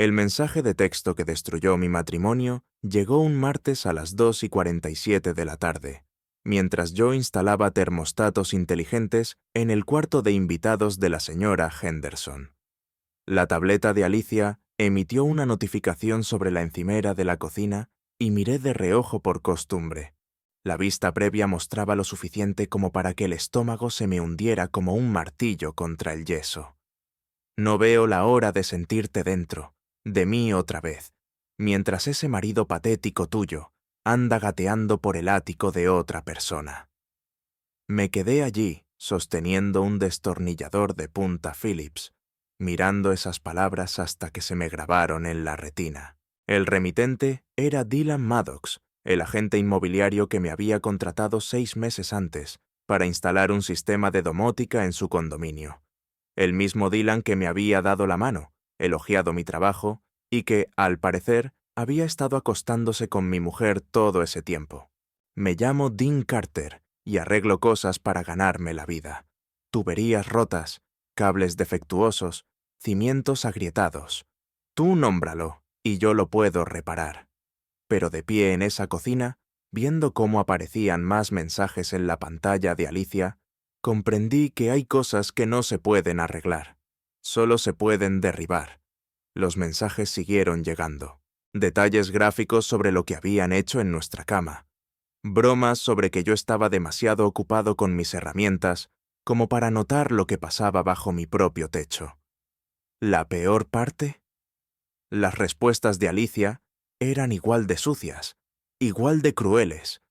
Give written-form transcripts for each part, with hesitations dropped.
El mensaje de texto que destruyó mi matrimonio llegó un martes a las 2:47 de la tarde, mientras yo instalaba termostatos inteligentes en el cuarto de invitados de la señora Henderson. La tableta de Alicia emitió una notificación sobre la encimera de la cocina y miré de reojo por costumbre. La vista previa mostraba lo suficiente como para que el estómago se me hundiera como un martillo contra el yeso. No veo la hora de sentirte dentro, de mí otra vez, mientras ese marido patético tuyo anda gateando por el ático de otra persona. Me quedé allí, sosteniendo un destornillador de punta Phillips, mirando esas palabras hasta que se me grabaron en la retina. El remitente era Dylan Maddox, el agente inmobiliario que me había contratado 6 meses antes para instalar un sistema de domótica en su condominio. El mismo Dylan que me había dado la mano, elogiado mi trabajo y que, al parecer, había estado acostándose con mi mujer todo ese tiempo. Me llamo Dean Carter y arreglo cosas para ganarme la vida. Tuberías rotas, cables defectuosos, cimientos agrietados. Tú nómbralo y yo lo puedo reparar. Pero de pie en esa cocina, viendo cómo aparecían más mensajes en la pantalla de Alicia, comprendí que hay cosas que no se pueden arreglar, solo se pueden derribar. Los mensajes siguieron llegando. Detalles gráficos sobre lo que habían hecho en nuestra cama. Bromas sobre que yo estaba demasiado ocupado con mis herramientas como para notar lo que pasaba bajo mi propio techo. ¿La peor parte? Las respuestas de Alicia eran igual de sucias, igual de crueles.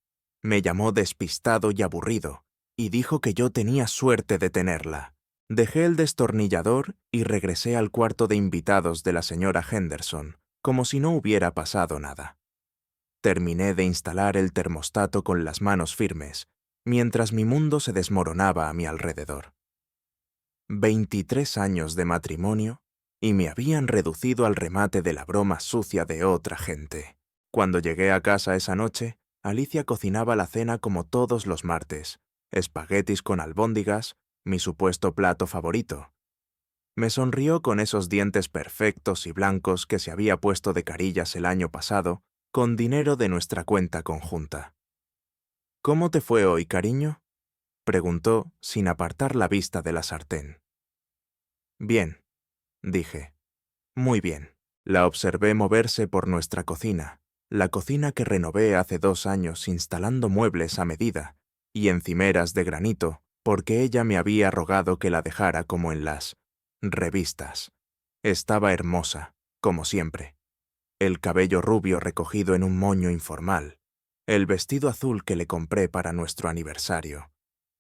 Me llamó despistado y aburrido, y dijo que yo tenía suerte de tenerla. Dejé el destornillador y regresé al cuarto de invitados de la señora Henderson, como si no hubiera pasado nada. Terminé de instalar el termostato con las manos firmes, mientras mi mundo se desmoronaba a mi alrededor. 23 años de matrimonio y me habían reducido al remate de la broma sucia de otra gente. Cuando llegué a casa esa noche, Alicia cocinaba la cena como todos los martes, espaguetis con albóndigas, mi supuesto plato favorito. Me sonrió con esos dientes perfectos y blancos que se había puesto de carillas el año pasado con dinero de nuestra cuenta conjunta. ¿Cómo te fue hoy, cariño?, preguntó sin apartar la vista de la sartén. Bien, dije. Muy bien. La observé moverse por nuestra cocina, la cocina que renové hace 2 años instalando muebles a medida y encimeras de granito, porque ella me había rogado que la dejara como en las revistas. Estaba hermosa, como siempre. El cabello rubio recogido en un moño informal, el vestido azul que le compré para nuestro aniversario.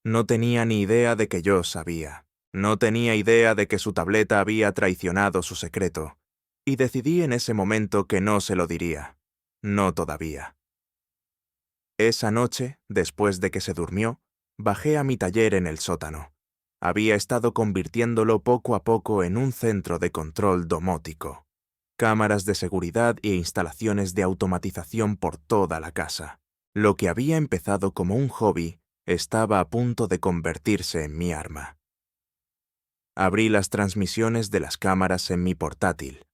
No tenía ni idea de que yo sabía. No tenía idea de que su tableta había traicionado su secreto, y decidí en ese momento que no se lo diría. No todavía. Esa noche, después de que se durmió, bajé a mi taller en el sótano. Había estado convirtiéndolo poco a poco en un centro de control domótico. Cámaras de seguridad e instalaciones de automatización por toda la casa. Lo que había empezado como un hobby estaba a punto de convertirse en mi arma. Abrí las transmisiones de las cámaras en mi portátil.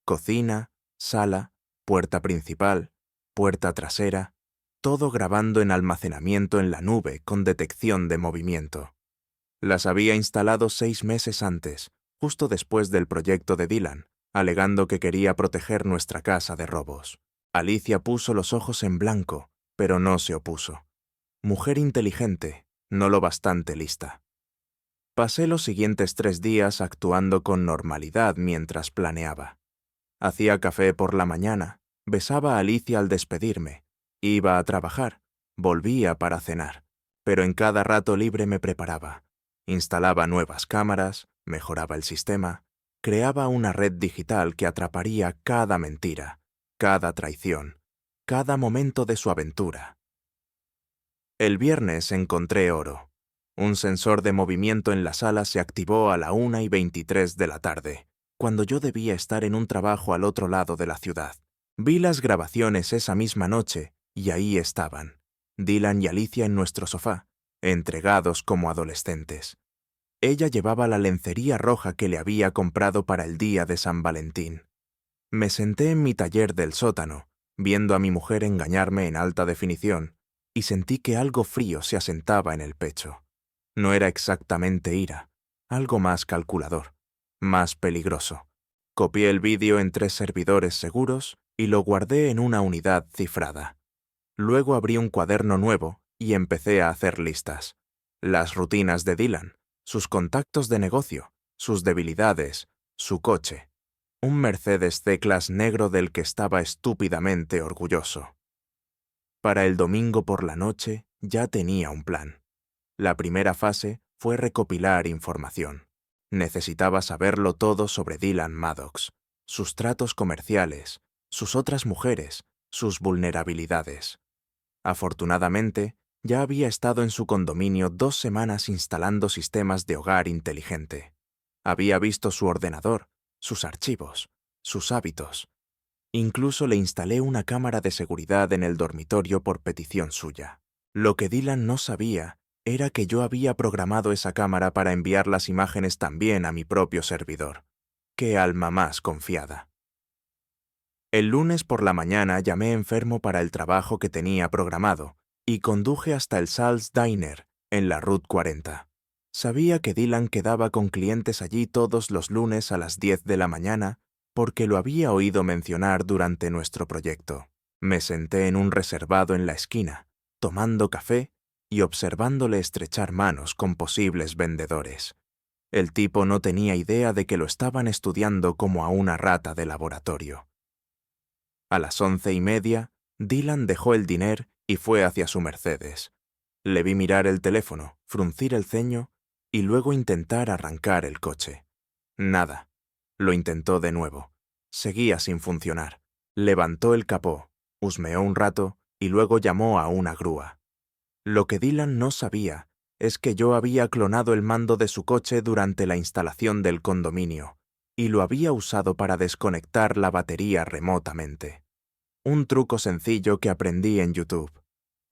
Cocina, sala, puerta principal, puerta trasera, todo grabando en almacenamiento en la nube con detección de movimiento. Las había instalado 6 meses antes, justo después del proyecto de Dylan, alegando que quería proteger nuestra casa de robos. Alicia puso los ojos en blanco, pero no se opuso. Mujer inteligente, no lo bastante lista. Pasé los siguientes 3 días actuando con normalidad mientras planeaba. Hacía café por la mañana, besaba a Alicia al despedirme, iba a trabajar, volvía para cenar, pero en cada rato libre me preparaba. Instalaba nuevas cámaras, mejoraba el sistema, creaba una red digital que atraparía cada mentira, cada traición, cada momento de su aventura. El viernes encontré oro. Un sensor de movimiento en la sala se activó a la 1:23 de la tarde, cuando yo debía estar en un trabajo al otro lado de la ciudad. Vi las grabaciones esa misma noche y ahí estaban, Dylan y Alicia en nuestro sofá, entregados como adolescentes. Ella llevaba la lencería roja que le había comprado para el día de San Valentín. Me senté en mi taller del sótano, viendo a mi mujer engañarme en alta definición, y sentí que algo frío se asentaba en el pecho. No era exactamente ira, algo más calculador, más peligroso. Copié el vídeo en 3 servidores seguros y lo guardé en una unidad cifrada. Luego abrí un cuaderno nuevo y empecé a hacer listas. Las rutinas de Dylan, sus contactos de negocio, sus debilidades, su coche. Un Mercedes C-Class negro del que estaba estúpidamente orgulloso. Para el domingo por la noche ya tenía un plan. La primera fase fue recopilar información. Necesitaba saberlo todo sobre Dylan Maddox, sus tratos comerciales, sus otras mujeres, sus vulnerabilidades. Afortunadamente, ya había estado en su condominio 2 semanas instalando sistemas de hogar inteligente. Había visto su ordenador, sus archivos, sus hábitos. Incluso le instalé una cámara de seguridad en el dormitorio por petición suya. Lo que Dylan no sabía era que yo había programado esa cámara para enviar las imágenes también a mi propio servidor. ¡Qué alma más confiada! El lunes por la mañana llamé enfermo para el trabajo que tenía programado y conduje hasta el Sal's Diner, en la Route 40. Sabía que Dylan quedaba con clientes allí todos los lunes a las 10 de la mañana porque lo había oído mencionar durante nuestro proyecto. Me senté en un reservado en la esquina, tomando café y observándole estrechar manos con posibles vendedores. El tipo no tenía idea de que lo estaban estudiando como a una rata de laboratorio. A las 11:30, Dylan dejó el diner y fue hacia su Mercedes. Le vi mirar el teléfono, fruncir el ceño y luego intentar arrancar el coche. Nada. Lo intentó de nuevo. Seguía sin funcionar. Levantó el capó, husmeó un rato y luego llamó a una grúa. Lo que Dylan no sabía es que yo había clonado el mando de su coche durante la instalación del condominio y lo había usado para desconectar la batería remotamente. Un truco sencillo que aprendí en YouTube.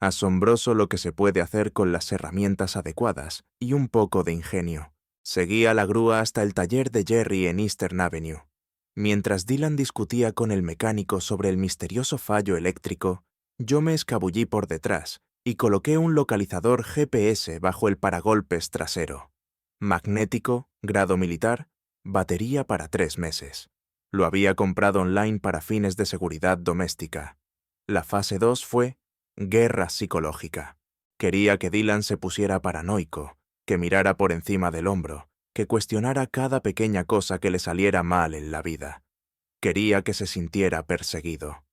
Asombroso lo que se puede hacer con las herramientas adecuadas y un poco de ingenio. Seguí a la grúa hasta el taller de Jerry en Eastern Avenue. Mientras Dylan discutía con el mecánico sobre el misterioso fallo eléctrico, yo me escabullí por detrás y coloqué un localizador GPS bajo el paragolpes trasero. Magnético, grado militar, batería para 3 meses. Lo había comprado online para fines de seguridad doméstica. La fase 2 fue guerra psicológica. Quería que Dylan se pusiera paranoico, que mirara por encima del hombro, que cuestionara cada pequeña cosa que le saliera mal en la vida. Quería que se sintiera perseguido.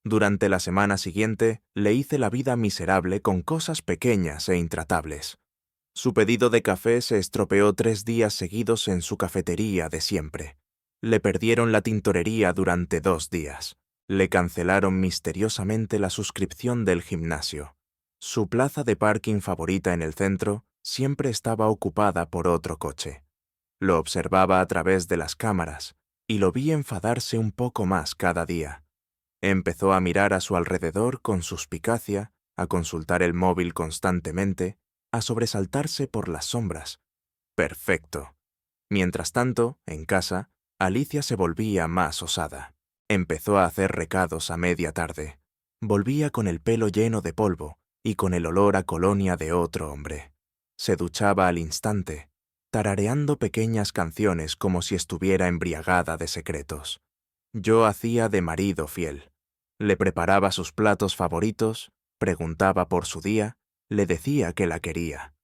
Durante la semana siguiente, le hice la vida miserable con cosas pequeñas e intratables. Su pedido de café se estropeó 3 días seguidos en su cafetería de siempre. Le perdieron la tintorería durante 2 días. Le cancelaron misteriosamente la suscripción del gimnasio. Su plaza de parking favorita en el centro siempre estaba ocupada por otro coche. Lo observaba a través de las cámaras y lo vi enfadarse un poco más cada día. Empezó a mirar a su alrededor con suspicacia, a consultar el móvil constantemente, a sobresaltarse por las sombras. Perfecto. Mientras tanto, en casa, Alicia se volvía más osada. Empezó a hacer recados a media tarde. Volvía con el pelo lleno de polvo y con el olor a colonia de otro hombre. Se duchaba al instante, tarareando pequeñas canciones como si estuviera embriagada de secretos. Yo hacía de marido fiel. Le preparaba sus platos favoritos, preguntaba por su día, le decía que la quería.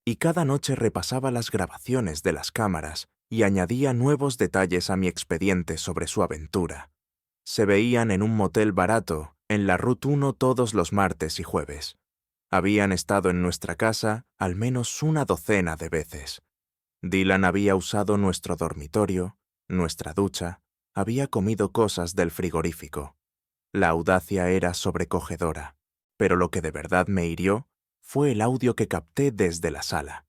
Y cada noche repasaba las grabaciones de las cámaras y añadía nuevos detalles a mi expediente sobre su aventura. Se veían en un motel barato en la Route 1 todos los martes y jueves. Habían estado en nuestra casa al menos una docena de veces. Dylan había usado nuestro dormitorio, nuestra ducha, había comido cosas del frigorífico. La audacia era sobrecogedora, pero lo que de verdad me hirió fue el audio que capté desde la sala.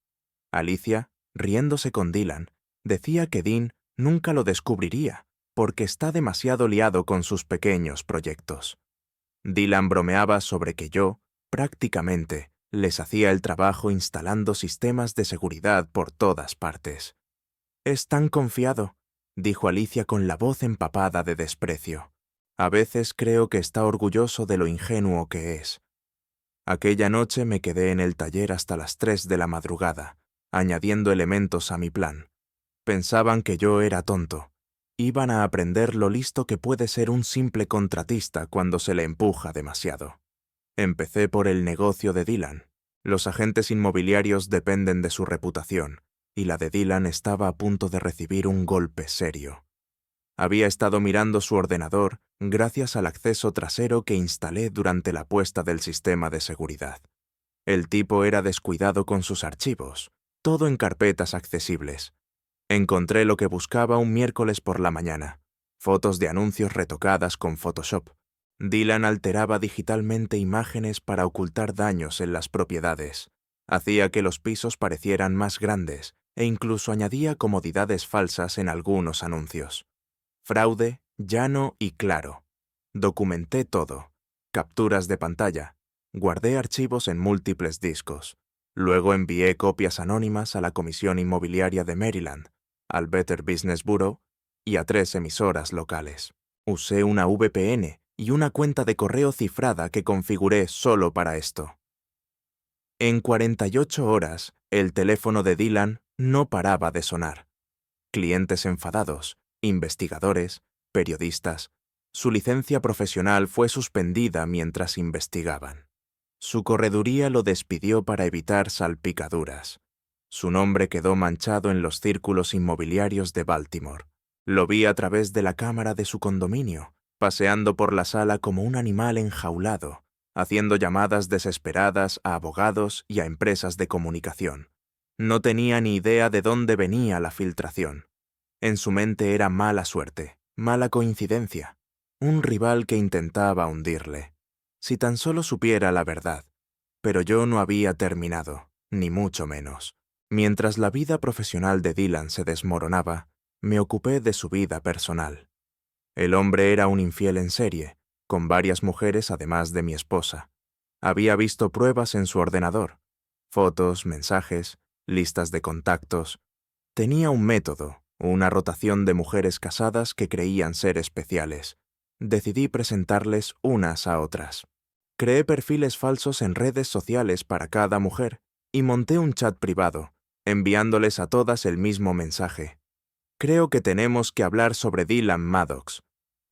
Alicia, riéndose con Dylan, decía que Dean nunca lo descubriría porque está demasiado liado con sus pequeños proyectos. Dylan bromeaba sobre que yo, prácticamente, les hacía el trabajo instalando sistemas de seguridad por todas partes. «Es tan confiado», dijo Alicia con la voz empapada de desprecio. A veces creo que está orgulloso de lo ingenuo que es. Aquella noche me quedé en el taller hasta las 3 de la madrugada, añadiendo elementos a mi plan. Pensaban que yo era tonto. Iban a aprender lo listo que puede ser un simple contratista cuando se le empuja demasiado. Empecé por el negocio de Dylan. Los agentes inmobiliarios dependen de su reputación, y la de Dylan estaba a punto de recibir un golpe serio. Había estado mirando su ordenador gracias al acceso trasero que instalé durante la puesta del sistema de seguridad. El tipo era descuidado con sus archivos, todo en carpetas accesibles. Encontré lo que buscaba un miércoles por la mañana: fotos de anuncios retocadas con Photoshop. Dylan alteraba digitalmente imágenes para ocultar daños en las propiedades. Hacía que los pisos parecieran más grandes e incluso añadía comodidades falsas en algunos anuncios. Fraude, llano y claro. Documenté todo. Capturas de pantalla. Guardé archivos en múltiples discos. Luego envié copias anónimas a la Comisión Inmobiliaria de Maryland, al Better Business Bureau y a 3 emisoras locales. Usé una VPN y una cuenta de correo cifrada que configuré solo para esto. En 48 horas, el teléfono de Dylan no paraba de sonar. Clientes enfadados, investigadores, periodistas. Su licencia profesional fue suspendida mientras investigaban. Su correduría lo despidió para evitar salpicaduras. Su nombre quedó manchado en los círculos inmobiliarios de Baltimore. Lo vi a través de la cámara de su condominio, paseando por la sala como un animal enjaulado, haciendo llamadas desesperadas a abogados y a empresas de comunicación. No tenía ni idea de dónde venía la filtración. En su mente era mala suerte, mala coincidencia, un rival que intentaba hundirle. Si tan solo supiera la verdad. Pero yo no había terminado, ni mucho menos. Mientras la vida profesional de Dylan se desmoronaba, me ocupé de su vida personal. El hombre era un infiel en serie, con varias mujeres además de mi esposa. Había visto pruebas en su ordenador, fotos, mensajes, listas de contactos. Tenía un método, una rotación de mujeres casadas que creían ser especiales. Decidí presentarles unas a otras. Creé perfiles falsos en redes sociales para cada mujer y monté un chat privado, enviándoles a todas el mismo mensaje. Creo que tenemos que hablar sobre Dylan Maddox.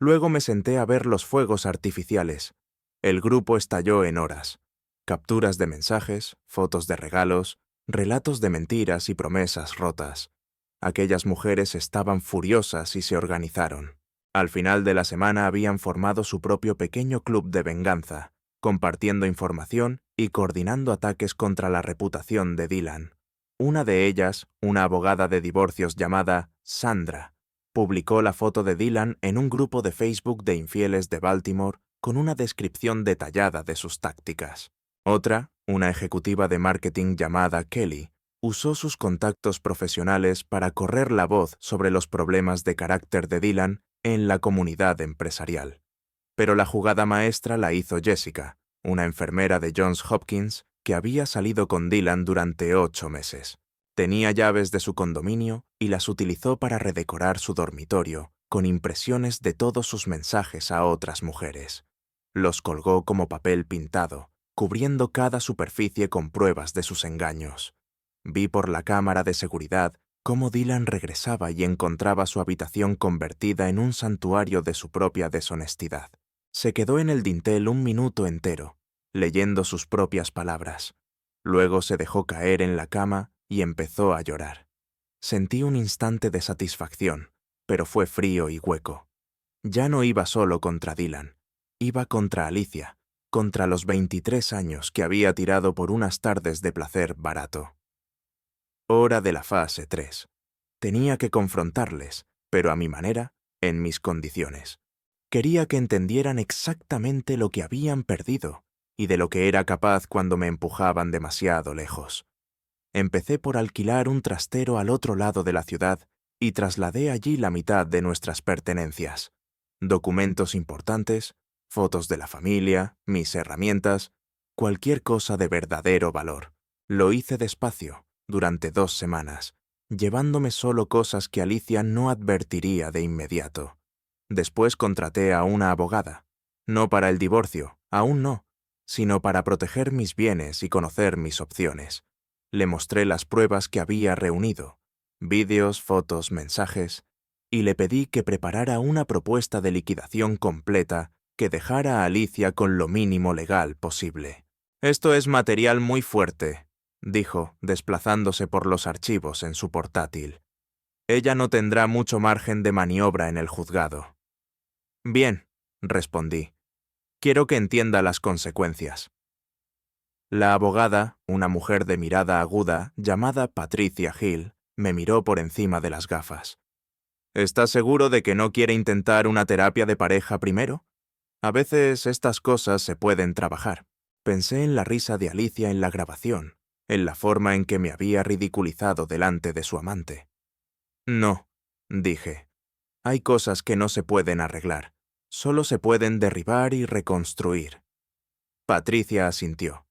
Luego me senté a ver los fuegos artificiales. El grupo estalló en horas. Capturas de mensajes, fotos de regalos, relatos de mentiras y promesas rotas. Aquellas mujeres estaban furiosas y se organizaron. Al final de la semana habían formado su propio pequeño club de venganza, compartiendo información y coordinando ataques contra la reputación de Dylan. Una de ellas, una abogada de divorcios llamada Sandra, publicó la foto de Dylan en un grupo de Facebook de infieles de Baltimore con una descripción detallada de sus tácticas. Otra, una ejecutiva de marketing llamada Kelly, usó sus contactos profesionales para correr la voz sobre los problemas de carácter de Dylan en la comunidad empresarial. Pero la jugada maestra la hizo Jessica, una enfermera de Johns Hopkins que había salido con Dylan durante 8 meses. Tenía llaves de su condominio y las utilizó para redecorar su dormitorio con impresiones de todos sus mensajes a otras mujeres. Los colgó como papel pintado, cubriendo cada superficie con pruebas de sus engaños. Vi por la cámara de seguridad cómo Dylan regresaba y encontraba su habitación convertida en un santuario de su propia deshonestidad. Se quedó en el dintel un minuto entero, leyendo sus propias palabras. Luego se dejó caer en la cama y empezó a llorar. Sentí un instante de satisfacción, pero fue frío y hueco. Ya no iba solo contra Dylan, iba contra Alicia, contra los 23 años que había tirado por unas tardes de placer barato. Hora de la fase 3. Tenía que confrontarles, pero a mi manera, en mis condiciones. Quería que entendieran exactamente lo que habían perdido y de lo que era capaz cuando me empujaban demasiado lejos. Empecé por alquilar un trastero al otro lado de la ciudad y trasladé allí la mitad de nuestras pertenencias. Documentos importantes, fotos de la familia, mis herramientas, cualquier cosa de verdadero valor. Lo hice despacio, durante 2 semanas, llevándome solo cosas que Alicia no advertiría de inmediato. Después contraté a una abogada, no para el divorcio, aún no, sino para proteger mis bienes y conocer mis opciones. Le mostré las pruebas que había reunido, vídeos, fotos, mensajes, y le pedí que preparara una propuesta de liquidación completa que dejara a Alicia con lo mínimo legal posible. «Esto es material muy fuerte», dijo, desplazándose por los archivos en su portátil. «Ella no tendrá mucho margen de maniobra en el juzgado». «Bien», respondí. «Quiero que entienda las consecuencias». La abogada, una mujer de mirada aguda llamada Patricia Hill, me miró por encima de las gafas. «¿Estás seguro de que no quiere intentar una terapia de pareja primero? A veces estas cosas se pueden trabajar». Pensé en la risa de Alicia en la grabación, en la forma en que me había ridiculizado delante de su amante. «No», dije. «Hay cosas que no se pueden arreglar. Solo se pueden derribar y reconstruir». Patricia asintió.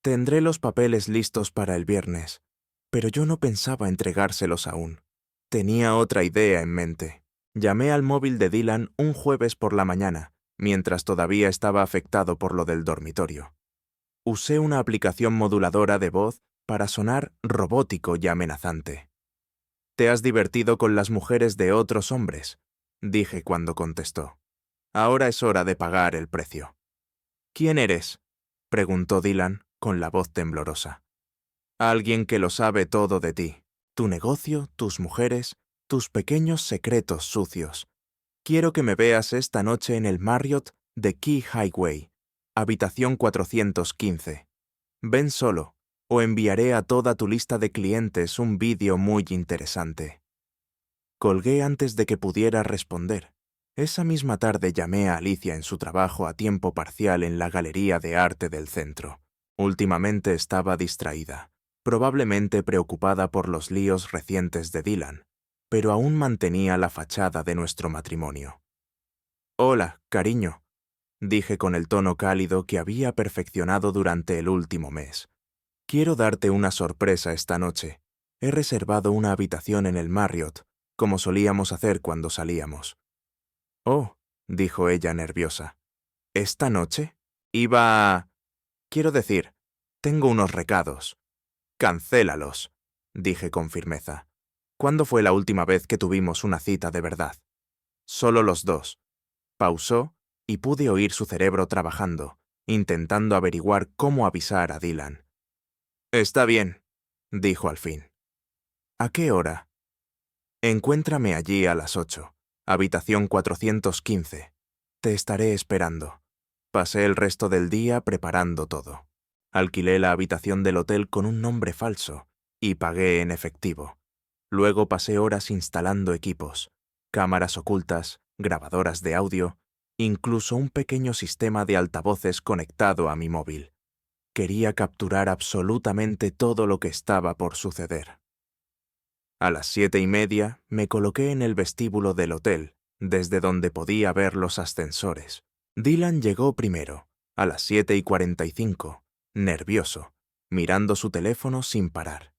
«Tendré los papeles listos para el viernes, pero yo no pensaba entregárselos aún. Tenía otra idea en mente. Llamé al móvil de Dylan un jueves por la mañana, mientras todavía estaba afectado por lo del dormitorio. Usé una aplicación moduladora de voz para sonar robótico y amenazante. «¿Te has divertido con las mujeres de otros hombres?», dije cuando contestó. «Ahora es hora de pagar el precio». «¿Quién eres?», preguntó Dylan con la voz temblorosa. «Alguien que lo sabe todo de ti. Tu negocio, tus mujeres, tus pequeños secretos sucios. Quiero que me veas esta noche en el Marriott de Key Highway, habitación 415. Ven solo, o enviaré a toda tu lista de clientes un vídeo muy interesante». Colgué antes de que pudiera responder. Esa misma tarde llamé a Alicia en su trabajo a tiempo parcial en la Galería de Arte del centro. Últimamente estaba distraída, probablemente preocupada por los líos recientes de Dylan, pero aún mantenía la fachada de nuestro matrimonio. «Hola, cariño», dije con el tono cálido que había perfeccionado durante el último mes. «Quiero darte una sorpresa esta noche. He reservado una habitación en el Marriott, como solíamos hacer cuando salíamos». «Oh», dijo ella nerviosa. «¿Esta noche? Iba a... Quiero decir, tengo unos recados». «Cancélalos», dije con firmeza. «¿Cuándo fue la última vez que tuvimos una cita de verdad?» «Solo los dos». Pausó y pude oír su cerebro trabajando, intentando averiguar cómo avisar a Dylan. «Está bien», dijo al fin. «¿A qué hora?» «Encuéntrame allí a las 8, habitación 415. Te estaré esperando». Pasé el resto del día preparando todo. Alquilé la habitación del hotel con un nombre falso y pagué en efectivo. Luego pasé horas instalando equipos, cámaras ocultas, grabadoras de audio, incluso un pequeño sistema de altavoces conectado a mi móvil. Quería capturar absolutamente todo lo que estaba por suceder. A las 7:30 me coloqué en el vestíbulo del hotel, desde donde podía ver los ascensores. Dylan llegó primero, a las 7:45, nervioso, mirando su teléfono sin parar.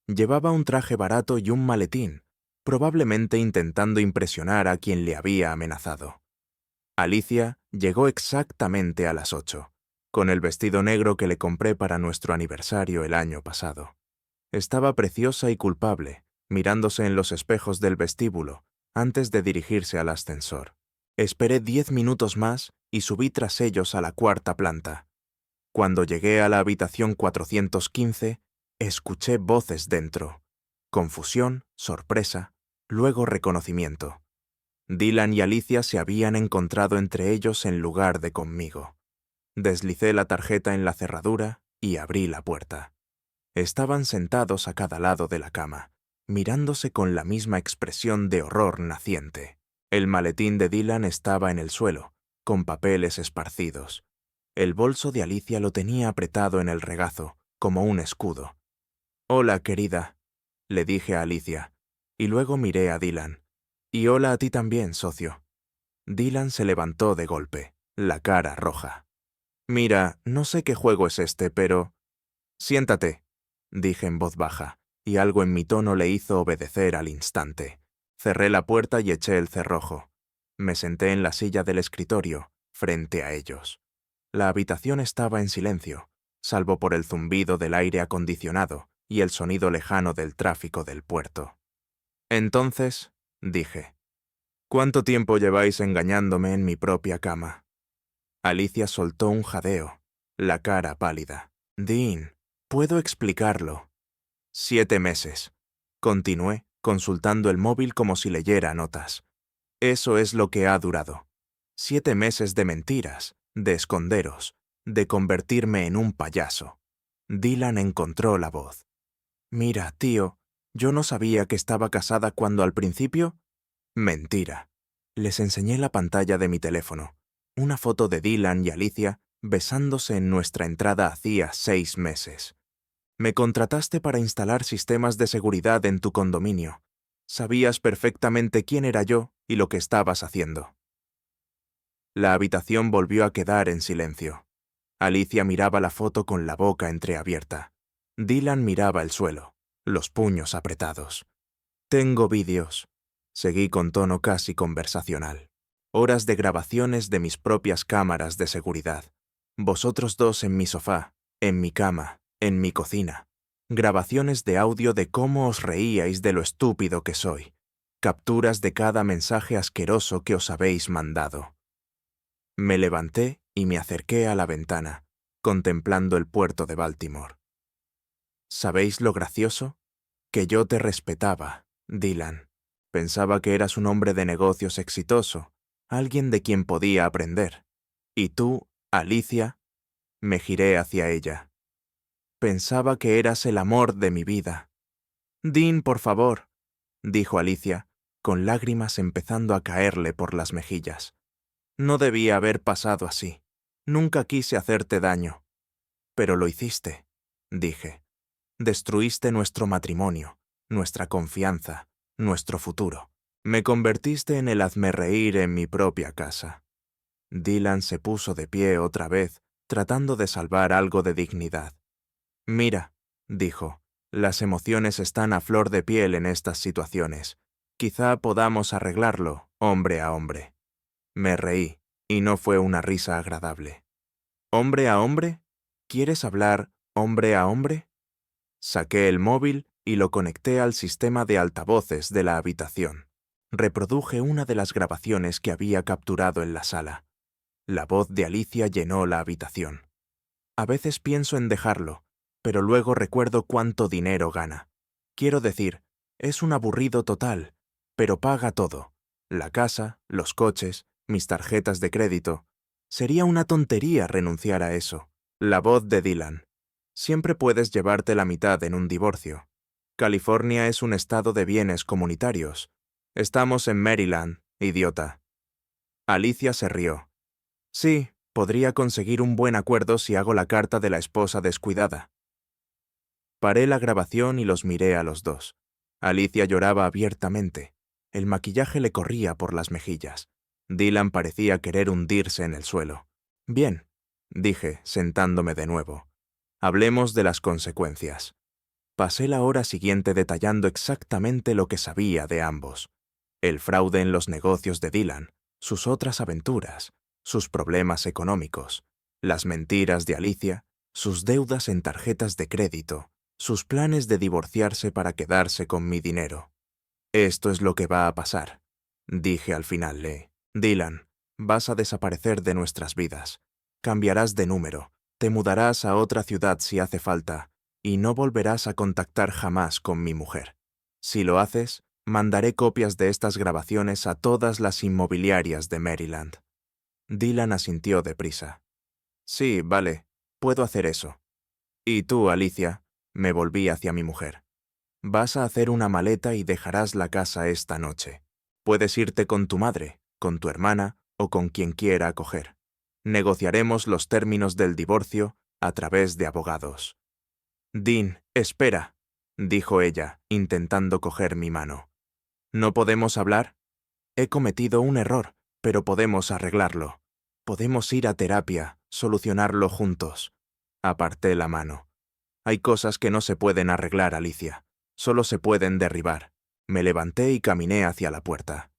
Llevaba un traje barato y un maletín, probablemente intentando impresionar a quien le había amenazado. Alicia llegó exactamente a las 8, con el vestido negro que le compré para nuestro aniversario el año pasado. Estaba preciosa y culpable, mirándose en los espejos del vestíbulo, antes de dirigirse al ascensor. Esperé 10 minutos más y subí tras ellos a la 4ª planta. Cuando llegué a la habitación 415, escuché voces dentro. Confusión, sorpresa, luego reconocimiento. Dylan y Alicia se habían encontrado entre ellos en lugar de conmigo. Deslicé la tarjeta en la cerradura y abrí la puerta. Estaban sentados a cada lado de la cama, mirándose con la misma expresión de horror naciente. El maletín de Dylan estaba en el suelo, con papeles esparcidos. El bolso de Alicia lo tenía apretado en el regazo, como un escudo. «Hola, querida», le dije a Alicia, y luego miré a Dylan. «Y hola a ti también, socio». Dylan se levantó de golpe, la cara roja. «Mira, no sé qué juego es este, pero...» «Siéntate», dije en voz baja, y algo en mi tono le hizo obedecer al instante. Cerré la puerta y eché el cerrojo. Me senté en la silla del escritorio, frente a ellos. La habitación estaba en silencio, salvo por el zumbido del aire acondicionado y el sonido lejano del tráfico del puerto. Entonces, dije, ¿cuánto tiempo lleváis engañándome en mi propia cama? Alicia soltó un jadeo, la cara pálida. Dean, puedo explicarlo. 7 meses. Continué, consultando el móvil como si leyera notas. Eso es lo que ha durado. 7 meses de mentiras, de esconderos, de convertirme en un payaso. Dylan encontró la voz. Mira, tío, yo no sabía que estaba casada cuando al principio... Mentira. Les enseñé la pantalla de mi teléfono, una foto de Dylan y Alicia besándose en nuestra entrada hacía 6 meses. Me contrataste para instalar sistemas de seguridad en tu condominio. Sabías perfectamente quién era yo y lo que estabas haciendo. La habitación volvió a quedar en silencio. Alicia miraba la foto con la boca entreabierta. Dylan miraba el suelo, los puños apretados. Tengo vídeos. Seguí con tono casi conversacional. Horas de grabaciones de mis propias cámaras de seguridad. Vosotros dos en mi sofá, en mi cama, en mi cocina. Grabaciones de audio de cómo os reíais de lo estúpido que soy. Capturas de cada mensaje asqueroso que os habéis mandado. Me levanté y me acerqué a la ventana, contemplando el puerto de Baltimore. ¿Sabéis lo gracioso? Que yo te respetaba, Dylan. Pensaba que eras un hombre de negocios exitoso, alguien de quien podía aprender. Y tú, Alicia, me giré hacia ella. Pensaba que eras el amor de mi vida. Dean, por favor, dijo Alicia, con lágrimas empezando a caerle por las mejillas. No debía haber pasado así. Nunca quise hacerte daño. Pero lo hiciste, dije. Destruiste nuestro matrimonio, nuestra confianza, nuestro futuro. Me convertiste en el hazmerreír en mi propia casa. Dylan se puso de pie otra vez, tratando de salvar algo de dignidad. Mira, dijo, las emociones están a flor de piel en estas situaciones. Quizá podamos arreglarlo, hombre a hombre. Me reí, y no fue una risa agradable. ¿Hombre a hombre? ¿Quieres hablar hombre a hombre? Saqué el móvil y lo conecté al sistema de altavoces de la habitación. Reproduje una de las grabaciones que había capturado en la sala. La voz de Alicia llenó la habitación. A veces pienso en dejarlo, pero luego recuerdo cuánto dinero gana. Quiero decir, es un aburrido total, pero paga todo. La casa, los coches, mis tarjetas de crédito. Sería una tontería renunciar a eso. La voz de Dylan. Siempre puedes llevarte la mitad en un divorcio. California es un estado de bienes comunitarios. Estamos en Maryland, idiota. Alicia se rió. Sí, podría conseguir un buen acuerdo si hago la carta de la esposa descuidada. Paré la grabación y los miré a los dos. Alicia lloraba abiertamente. El maquillaje le corría por las mejillas. Dylan parecía querer hundirse en el suelo. Bien, dije, sentándome de nuevo. Hablemos de las consecuencias. Pasé la hora siguiente detallando exactamente lo que sabía de ambos. El fraude en los negocios de Dylan, sus otras aventuras, sus problemas económicos, las mentiras de Alicia, sus deudas en tarjetas de crédito, sus planes de divorciarse para quedarse con mi dinero. Esto es lo que va a pasar, dije al final. Dylan, vas a desaparecer de nuestras vidas. Cambiarás de número, te mudarás a otra ciudad si hace falta, y no volverás a contactar jamás con mi mujer. Si lo haces, mandaré copias de estas grabaciones a todas las inmobiliarias de Maryland. Dylan asintió deprisa. Sí, vale, puedo hacer eso. Y tú, Alicia, me volví hacia mi mujer. Vas a hacer una maleta y dejarás la casa esta noche. Puedes irte con tu madre, con tu hermana o con quien quiera acoger. Negociaremos los términos del divorcio a través de abogados. Dean, espera, dijo ella, intentando coger mi mano. ¿No podemos hablar? He cometido un error, pero podemos arreglarlo. Podemos ir a terapia, solucionarlo juntos. Aparté la mano. Hay cosas que no se pueden arreglar, Alicia. Solo se pueden derribar. Me levanté y caminé hacia la puerta.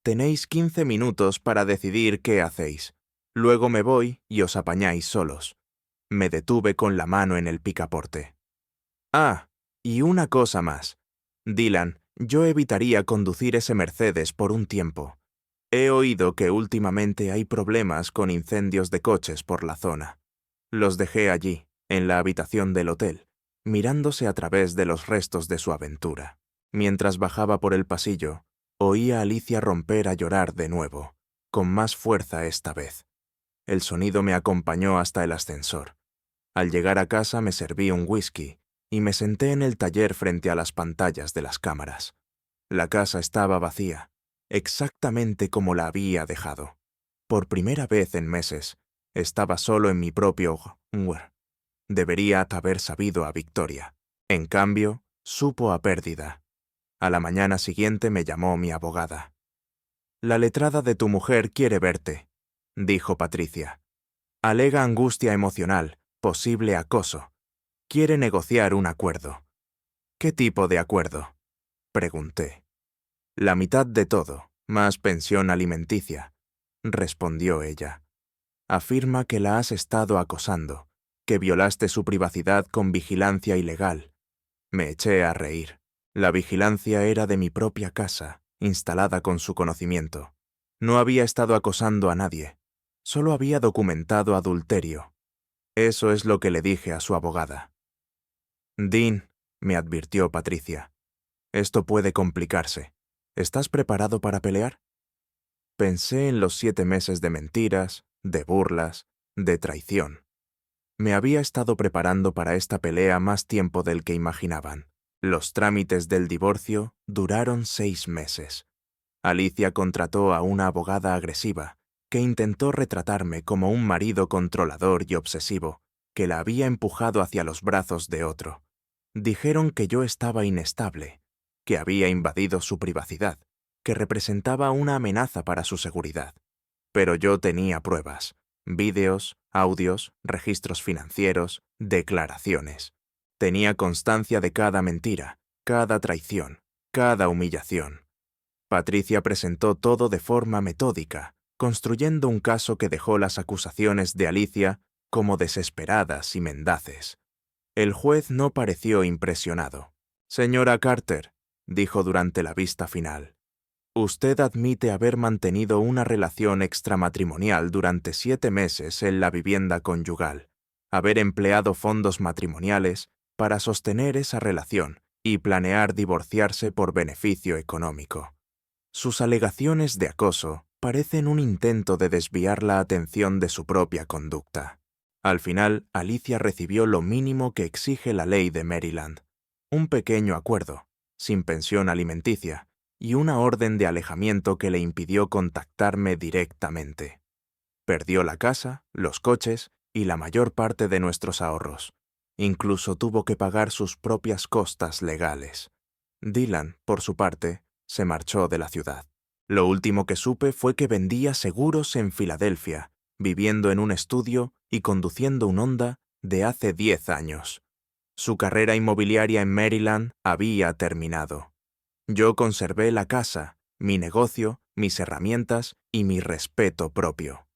Tenéis 15 minutos para decidir qué hacéis. Luego me voy y os apañáis solos. Me detuve con la mano en el picaporte. Ah, y una cosa más. Dylan, yo evitaría conducir ese Mercedes por un tiempo. He oído que últimamente hay problemas con incendios de coches por la zona. Los dejé allí, en la habitación del hotel, mirándose a través de los restos de su aventura. Mientras bajaba por el pasillo, oí a Alicia romper a llorar de nuevo, con más fuerza esta vez. El sonido me acompañó hasta el ascensor. Al llegar a casa me serví un whisky y me senté en el taller frente a las pantallas de las cámaras. La casa estaba vacía, exactamente como la había dejado. Por primera vez en meses, estaba solo en mi propio hogar. Debería haber sabido a victoria. En cambio, supo a pérdida. A la mañana siguiente me llamó mi abogada. «La letrada de tu mujer quiere verte», dijo Patricia. «Alega angustia emocional, posible acoso. Quiere negociar un acuerdo». «¿Qué tipo de acuerdo?», pregunté. «La mitad de todo, más pensión alimenticia», respondió ella. «Afirma que la has estado acosando, que violaste su privacidad con vigilancia ilegal». Me eché a reír. La vigilancia era de mi propia casa, instalada con su conocimiento. No había estado acosando a nadie. Solo había documentado adulterio. Eso es lo que le dije a su abogada. «Dean», me advirtió Patricia, «esto puede complicarse. ¿Estás preparado para pelear?» Pensé en los 7 meses de mentiras, de burlas, de traición. Me había estado preparando para esta pelea más tiempo del que imaginaban. Los trámites del divorcio duraron 6 meses. Alicia contrató a una abogada agresiva que intentó retratarme como un marido controlador y obsesivo que la había empujado hacia los brazos de otro. Dijeron que yo estaba inestable, que había invadido su privacidad, que representaba una amenaza para su seguridad. Pero yo tenía pruebas, vídeos, audios, registros financieros, declaraciones. Tenía constancia de cada mentira, cada traición, cada humillación. Patricia presentó todo de forma metódica, construyendo un caso que dejó las acusaciones de Alicia como desesperadas y mendaces. El juez no pareció impresionado. «Señora Carter», dijo durante la vista final, «usted admite haber mantenido una relación extramatrimonial durante 7 meses en la vivienda conyugal, haber empleado fondos matrimoniales para sostener esa relación y planear divorciarse por beneficio económico. Sus alegaciones de acoso parecen un intento de desviar la atención de su propia conducta». Al final, Alicia recibió lo mínimo que exige la ley de Maryland: un pequeño acuerdo, sin pensión alimenticia, y una orden de alejamiento que le impidió contactarme directamente. Perdió la casa, los coches y la mayor parte de nuestros ahorros. Incluso tuvo que pagar sus propias costas legales. Dylan, por su parte, se marchó de la ciudad. Lo último que supe fue que vendía seguros en Filadelfia, viviendo en un estudio y conduciendo un Honda de hace 10 años. Su carrera inmobiliaria en Maryland había terminado. Yo conservé la casa, mi negocio, mis herramientas y mi respeto propio.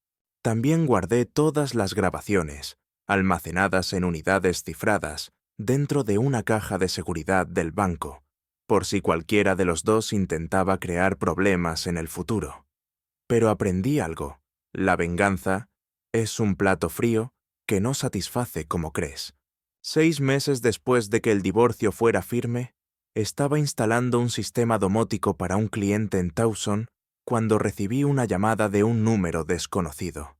También guardé todas las grabaciones, almacenadas en unidades cifradas, dentro de una caja de seguridad del banco, por si cualquiera de los dos intentaba crear problemas en el futuro. Pero aprendí algo: la venganza es un plato frío que no satisface como crees. 6 meses después de que el divorcio fuera firme, estaba instalando un sistema domótico para un cliente en Towson cuando recibí una llamada de un número desconocido.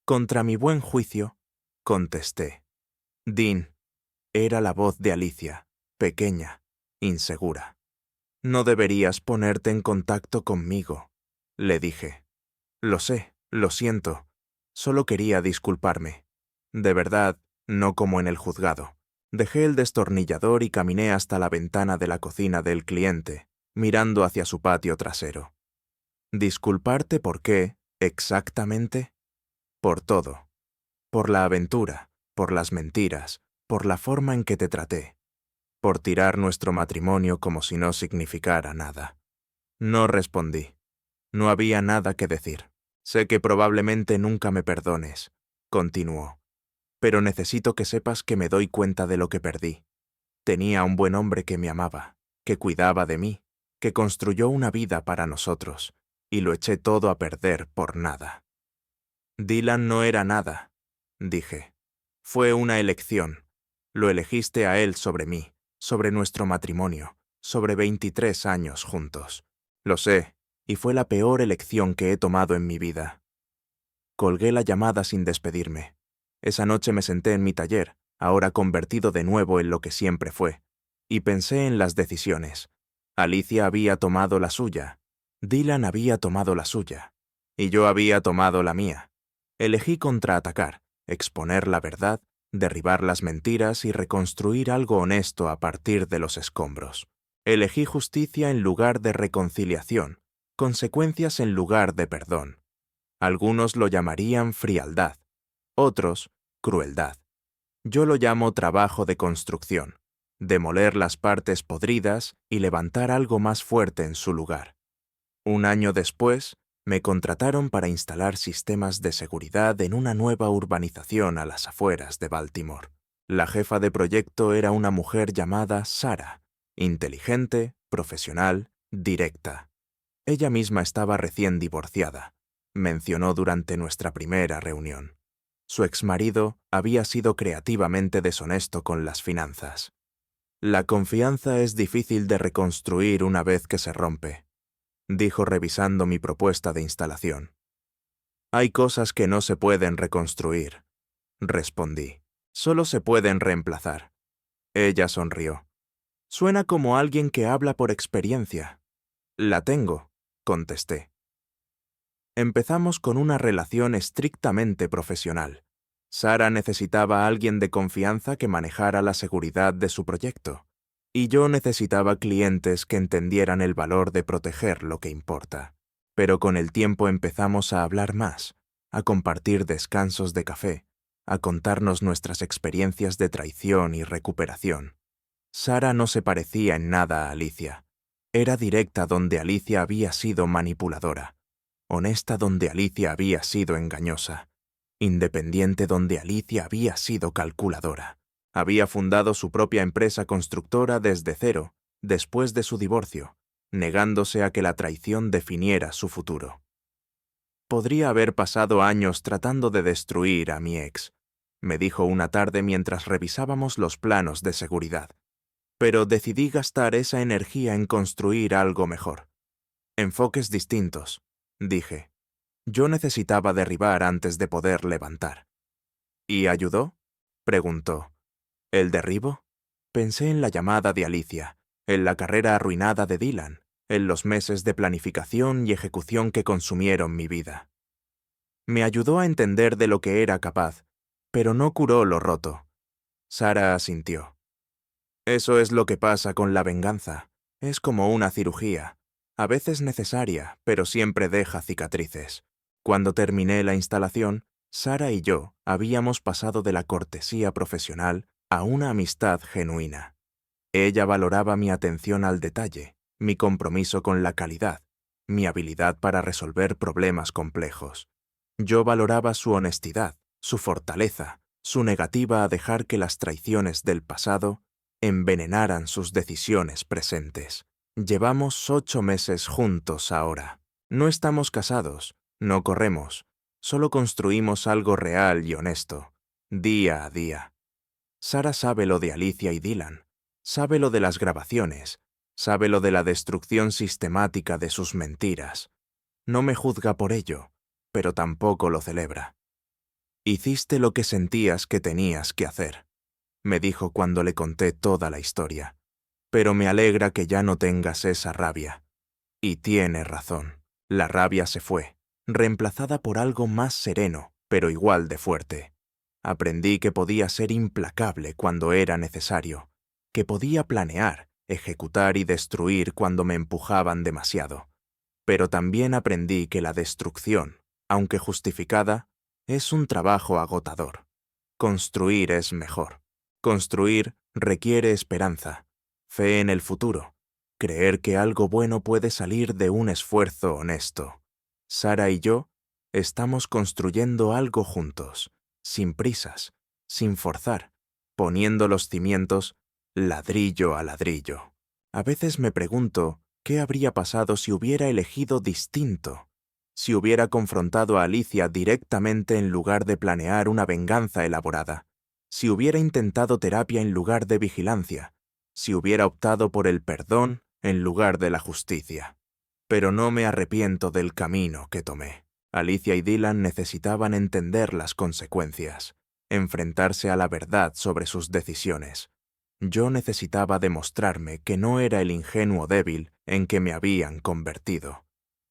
Contra mi buen juicio, contesté. «Dean», era la voz de Alicia, pequeña, insegura. «No deberías ponerte en contacto conmigo», le dije. «Lo sé, lo siento. Solo quería disculparme. De verdad, no como en el juzgado». Dejé el destornillador y caminé hasta la ventana de la cocina del cliente, mirando hacia su patio trasero. «¿Disculparte por qué, exactamente?» «Por todo. Por la aventura, por las mentiras, por la forma en que te traté. por tirar nuestro matrimonio como si no significara nada. No respondí. No había nada que decir. Sé que probablemente nunca me perdones, continuó, pero necesito que sepas que me doy cuenta de lo que perdí. Tenía un buen hombre que me amaba, que cuidaba de mí, que construyó una vida para nosotros, y lo eché todo a perder por nada. Dylan no era nada, dije. Fue una elección. Lo elegiste a él sobre mí, sobre nuestro matrimonio, sobre 23 años juntos. Lo sé, y fue la peor elección que he tomado en mi vida. Colgué la llamada sin despedirme. Esa noche me senté en mi taller, ahora convertido de nuevo en lo que siempre fue, y pensé en las decisiones. Alicia había tomado la suya, Dylan había tomado la suya, y yo había tomado la mía. Elegí contraatacar, exponer la verdad, derribar las mentiras y reconstruir algo honesto a partir de los escombros. Elegí justicia en lugar de reconciliación, consecuencias en lugar de perdón. Algunos lo llamarían frialdad, otros crueldad. Yo lo llamo trabajo de construcción, demoler las partes podridas y levantar algo más fuerte en su lugar. Un año después, me contrataron para instalar sistemas de seguridad en una nueva urbanización a las afueras de Baltimore. La jefa de proyecto era una mujer llamada Sarah, inteligente, profesional, directa. Ella misma estaba recién divorciada, mencionó durante nuestra primera reunión. Su exmarido había sido creativamente deshonesto con las finanzas. La confianza es difícil de reconstruir una vez que se rompe, dijo revisando mi propuesta de instalación. Hay cosas que no se pueden reconstruir, respondí. Solo se pueden reemplazar. Ella sonrió. Suena como alguien que habla por experiencia. La tengo, contesté. Empezamos con una relación estrictamente profesional. Sara necesitaba a alguien de confianza que manejara la seguridad de su proyecto, y yo necesitaba clientes que entendieran el valor de proteger lo que importa. Pero con el tiempo empezamos a hablar más, a compartir descansos de café, a contarnos nuestras experiencias de traición y recuperación. Sara no se parecía en nada a Alicia. Era directa donde Alicia había sido manipuladora, honesta donde Alicia había sido engañosa, independiente donde Alicia había sido calculadora. Había fundado su propia empresa constructora desde cero, después de su divorcio, negándose a que la traición definiera su futuro. Podría haber pasado años tratando de destruir a mi ex, me dijo una tarde mientras revisábamos los planos de seguridad. Pero decidí gastar esa energía en construir algo mejor. Enfoques distintos, dije. Yo necesitaba derribar antes de poder levantar. ¿Y ayudó? Preguntó. ¿El derribo? Pensé en la llamada de Alicia, en la carrera arruinada de Dylan, en los meses de planificación y ejecución que consumieron mi vida. Me ayudó a entender de lo que era capaz, pero no curó lo roto. Sara asintió. Eso es lo que pasa con la venganza. Es como una cirugía, a veces necesaria, pero siempre deja cicatrices. Cuando terminé la instalación, Sara y yo habíamos pasado de la cortesía profesional a una amistad genuina. Ella valoraba mi atención al detalle, mi compromiso con la calidad, mi habilidad para resolver problemas complejos. Yo valoraba su honestidad, su fortaleza, su negativa a dejar que las traiciones del pasado envenenaran sus decisiones presentes. Llevamos 8 meses juntos ahora. No estamos casados, no corremos, solo construimos algo real y honesto, día a día. Sara sabe lo de Alicia y Dylan, sabe lo de las grabaciones, sabe lo de la destrucción sistemática de sus mentiras. No me juzga por ello, pero tampoco lo celebra. Hiciste lo que sentías que tenías que hacer, me dijo cuando le conté toda la historia. Pero me alegra que ya no tengas esa rabia. Y tiene razón. La rabia se fue, reemplazada por algo más sereno, pero igual de fuerte. Aprendí que podía ser implacable cuando era necesario, que podía planear, ejecutar y destruir cuando me empujaban demasiado. Pero también aprendí que la destrucción, aunque justificada, es un trabajo agotador. Construir es mejor. Construir requiere esperanza, fe en el futuro, creer que algo bueno puede salir de un esfuerzo honesto. Sara y yo estamos construyendo algo juntos, sin prisas, sin forzar, poniendo los cimientos ladrillo a ladrillo. A veces me pregunto qué habría pasado si hubiera elegido distinto, si hubiera confrontado a Alicia directamente en lugar de planear una venganza elaborada, si hubiera intentado terapia en lugar de vigilancia, si hubiera optado por el perdón en lugar de la justicia. Pero no me arrepiento del camino que tomé. Alicia y Dylan necesitaban entender las consecuencias, enfrentarse a la verdad sobre sus decisiones. Yo necesitaba demostrarme que no era el ingenuo débil en que me habían convertido.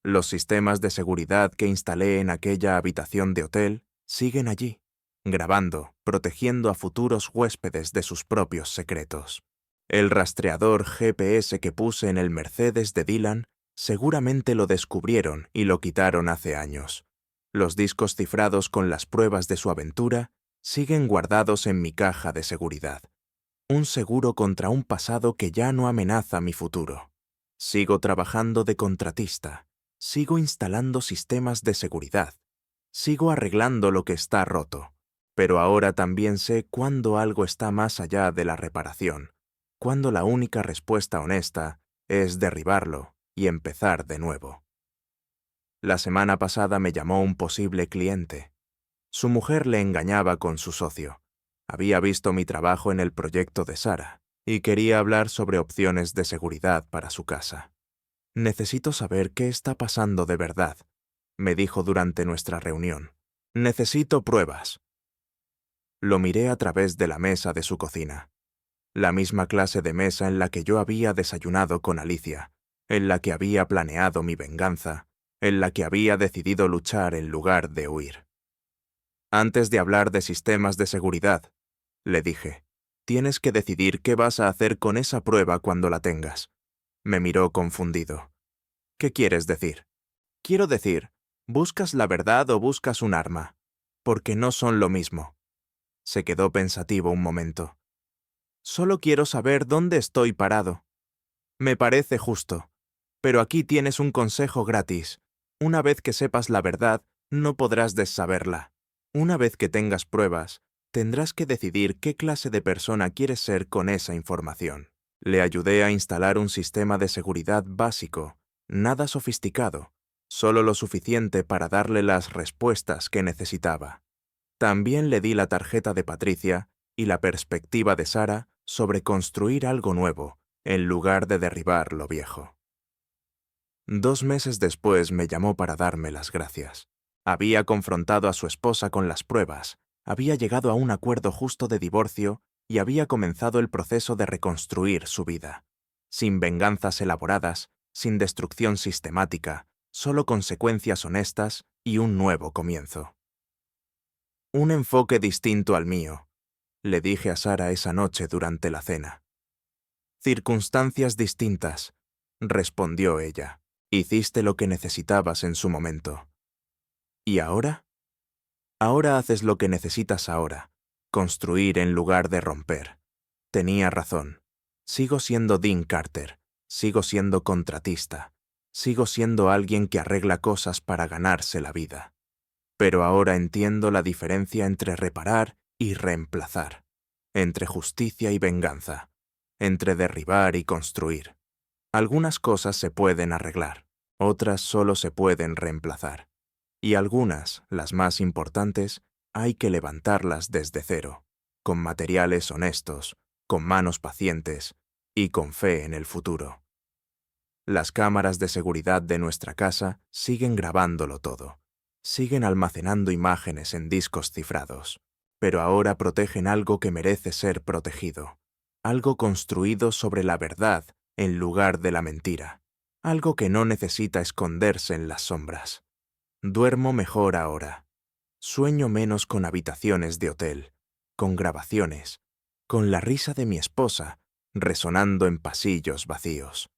Los sistemas de seguridad que instalé en aquella habitación de hotel siguen allí, grabando, protegiendo a futuros huéspedes de sus propios secretos. El rastreador GPS que puse en el Mercedes de Dylan seguramente lo descubrieron y lo quitaron hace años. Los discos cifrados con las pruebas de su aventura siguen guardados en mi caja de seguridad. Un seguro contra un pasado que ya no amenaza mi futuro. Sigo trabajando de contratista. Sigo instalando sistemas de seguridad. Sigo arreglando lo que está roto. Pero ahora también sé cuándo algo está más allá de la reparación, cuando la única respuesta honesta es derribarlo y empezar de nuevo. La semana pasada me llamó un posible cliente. Su mujer le engañaba con su socio. Había visto mi trabajo en el proyecto de Sara y quería hablar sobre opciones de seguridad para su casa. «Necesito saber qué está pasando de verdad», me dijo durante nuestra reunión. «Necesito pruebas». Lo miré a través de la mesa de su cocina. La misma clase de mesa en la que yo había desayunado con Alicia, en la que había planeado mi venganza, en la que había decidido luchar en lugar de huir. «Antes de hablar de sistemas de seguridad», le dije, «tienes que decidir qué vas a hacer con esa prueba cuando la tengas». Me miró confundido. «¿Qué quieres decir?» «Quiero decir, ¿buscas la verdad o buscas un arma? Porque no son lo mismo». Se quedó pensativo un momento. «Solo quiero saber dónde estoy parado». «Me parece justo. Pero aquí tienes un consejo gratis. Una vez que sepas la verdad, no podrás desaberla. Una vez que tengas pruebas, tendrás que decidir qué clase de persona quieres ser con esa información». Le ayudé a instalar un sistema de seguridad básico, nada sofisticado, solo lo suficiente para darle las respuestas que necesitaba. También le di la tarjeta de Patricia y la perspectiva de Sara sobre construir algo nuevo, en lugar de derribar lo viejo. 2 meses después me llamó para darme las gracias. Había confrontado a su esposa con las pruebas, había llegado a un acuerdo justo de divorcio y había comenzado el proceso de reconstruir su vida. Sin venganzas elaboradas, sin destrucción sistemática, solo consecuencias honestas y un nuevo comienzo. «Un enfoque distinto al mío», le dije a Sara esa noche durante la cena. «Circunstancias distintas», respondió ella. «Hiciste lo que necesitabas en su momento». «¿Y ahora?» «Ahora haces lo que necesitas ahora. Construir en lugar de romper». Tenía razón. Sigo siendo Dean Carter. Sigo siendo contratista. Sigo siendo alguien que arregla cosas para ganarse la vida. Pero ahora entiendo la diferencia entre reparar y reemplazar, entre justicia y venganza, entre derribar y construir. Algunas cosas se pueden arreglar, otras solo se pueden reemplazar. Y algunas, las más importantes, hay que levantarlas desde cero, con materiales honestos, con manos pacientes y con fe en el futuro. Las cámaras de seguridad de nuestra casa siguen grabándolo todo. Siguen almacenando imágenes en discos cifrados, pero ahora protegen algo que merece ser protegido, algo construido sobre la verdad en lugar de la mentira, algo que no necesita esconderse en las sombras. Duermo mejor ahora. Sueño menos con habitaciones de hotel, con grabaciones, con la risa de mi esposa resonando en pasillos vacíos.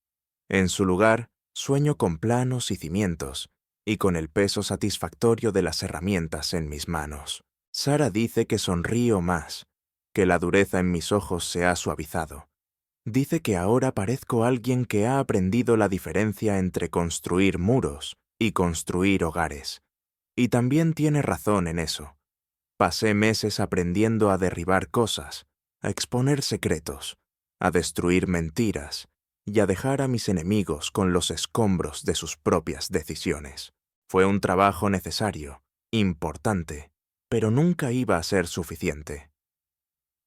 En su lugar, sueño con planos y cimientos, y con el peso satisfactorio de las herramientas en mis manos. Sara dice que sonrío más, que la dureza en mis ojos se ha suavizado, Dice que ahora parezco alguien que ha aprendido la diferencia entre construir muros y construir hogares. Y también tiene razón en eso. Pasé meses aprendiendo a derribar cosas, a exponer secretos, a destruir mentiras y a dejar a mis enemigos con los escombros de sus propias decisiones. Fue un trabajo necesario, importante, pero nunca iba a ser suficiente.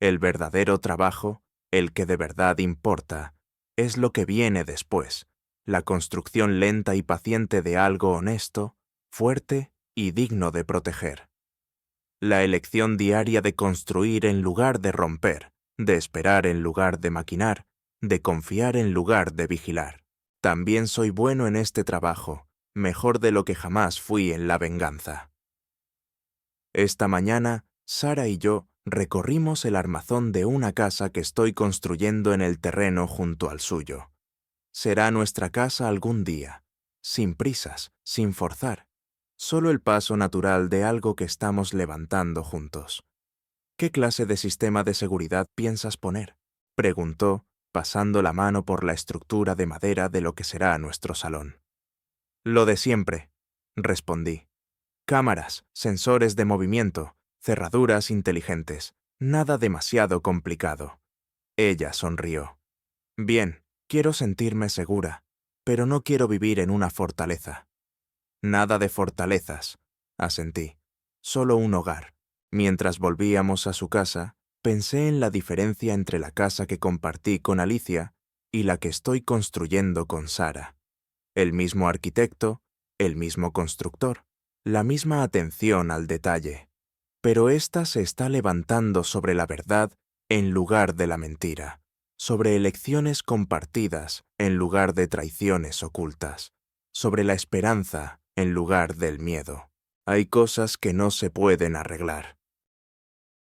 El verdadero trabajo, el que de verdad importa, es lo que viene después, la construcción lenta y paciente de algo honesto, fuerte y digno de proteger. La elección diaria de construir en lugar de romper, de esperar en lugar de maquinar, de confiar en lugar de vigilar. También soy bueno en este trabajo, mejor de lo que jamás fui en la venganza. Esta mañana, Sara y yo recorrimos el armazón de una casa que estoy construyendo en el terreno junto al suyo. Será nuestra casa algún día, sin prisas, sin forzar. Solo el paso natural de algo que estamos levantando juntos. ¿Qué clase de sistema de seguridad piensas poner?, preguntó, pasando la mano por la estructura de madera de lo que será nuestro salón. Lo de siempre, respondí. Cámaras, sensores de movimiento, cerraduras inteligentes, nada demasiado complicado. Ella sonrió. Bien, quiero sentirme segura, pero no quiero vivir en una fortaleza. Nada de fortalezas, asentí. Solo un hogar. Mientras volvíamos a su casa, pensé en la diferencia entre la casa que compartí con Alicia y la que estoy construyendo con Sara. El mismo arquitecto, el mismo constructor, la misma atención al detalle. Pero ésta se está levantando sobre la verdad en lugar de la mentira, sobre elecciones compartidas en lugar de traiciones ocultas, sobre la esperanza en lugar del miedo. Hay cosas que no se pueden arreglar.